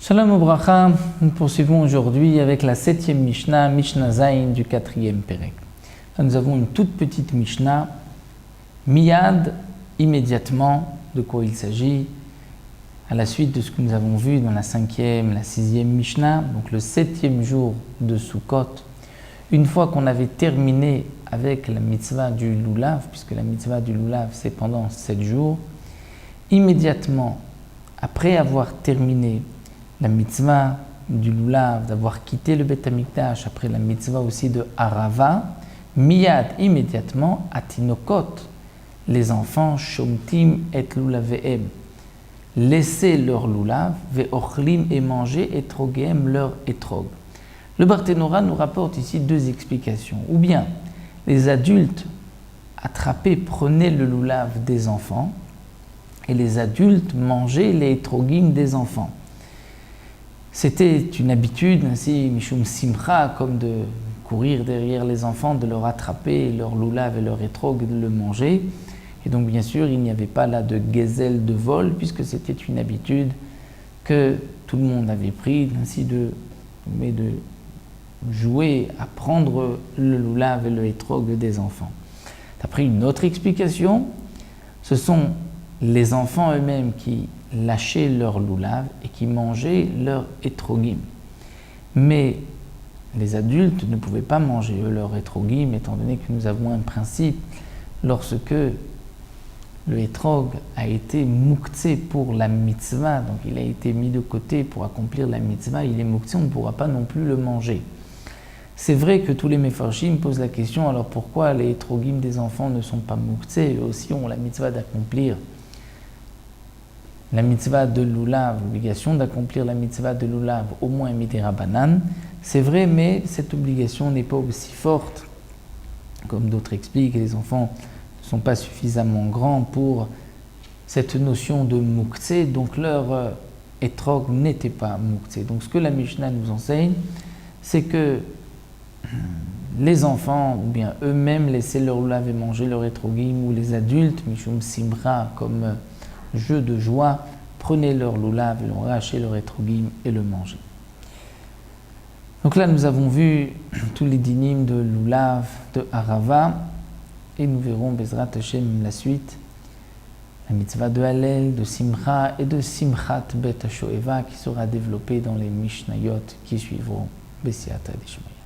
Shalom Obracha, nous poursuivons aujourd'hui avec la 7e Mishnah, Mishnah Zayin du 4e Perek. Là, nous avons une toute petite Mishnah, Miyad, immédiatement, de quoi il s'agit, à la suite de ce que nous avons vu dans la 5e, la 6e Mishnah, donc le 7e jour de Sukkot. Une fois qu'on avait terminé avec la mitzvah du Lulav, puisque la mitzvah du Lulav c'est pendant 7 jours, immédiatement, après avoir terminé la mitzvah du Lulav, d'avoir quitté le Beth Amikdash, après la mitzvah aussi de Arava, miyad, immédiatement, atinokot, les enfants, shomtim et lulavehem, laisser leur Lulav, ve'ochlim et manger, etrogehem, leur etrog. Le Barthénora nous rapporte ici deux explications. Ou bien, les adultes attrapés prenaient le Lulav des enfants, et les adultes mangeaient les etrogim des enfants. C'était une habitude, ainsi, Mishum Simcha, comme de courir derrière les enfants, de leur attraper leur lulav et leur etrog et de le manger. Et donc, bien sûr, il n'y avait pas là de gazelle de vol, puisque c'était une habitude que tout le monde avait pris, ainsi de jouer à prendre le lulav et le etrog des enfants. D'après une autre explication, ce sont les enfants eux-mêmes qui lâchaient leur lulav et qui mangeaient leur etrogim. Mais les adultes ne pouvaient pas manger leur etrogim, étant donné que nous avons un principe, lorsque le etrog a été muktzé pour la mitzvah, donc il a été mis de côté pour accomplir la mitzvah, il est muktzé, on ne pourra pas non plus le manger. C'est vrai que tous les mefarshim posent la question, alors pourquoi les etrogim des enfants ne sont pas muktzé, eux aussi ont la mitzvah d'accomplir la mitzvah de Lulav, l'obligation d'accomplir la mitzvah de Lulav, au moins midirabanan, c'est vrai, mais cette obligation n'est pas aussi forte, comme d'autres expliquent, les enfants ne sont pas suffisamment grands pour cette notion de muktzé, donc leur etrog n'était pas muktzé. Donc ce que la Mishnah nous enseigne, c'est que les enfants, ou bien eux-mêmes, laissaient leur Lulav et manger leur etrogim, ou les adultes, mishum simra, comme jeu de joie, prenaient leur lulav, l'ont arraché leur etrogim et le mangeaient. Donc là, nous avons vu tous les dinim de lulav, de arava, et nous verrons Bezrat Hashem la suite, la mitzvah de Hallel, de Simcha et de Simchat Bet HaShoeva qui sera développée dans les Mishnayot qui suivront Besiata Dishmaya.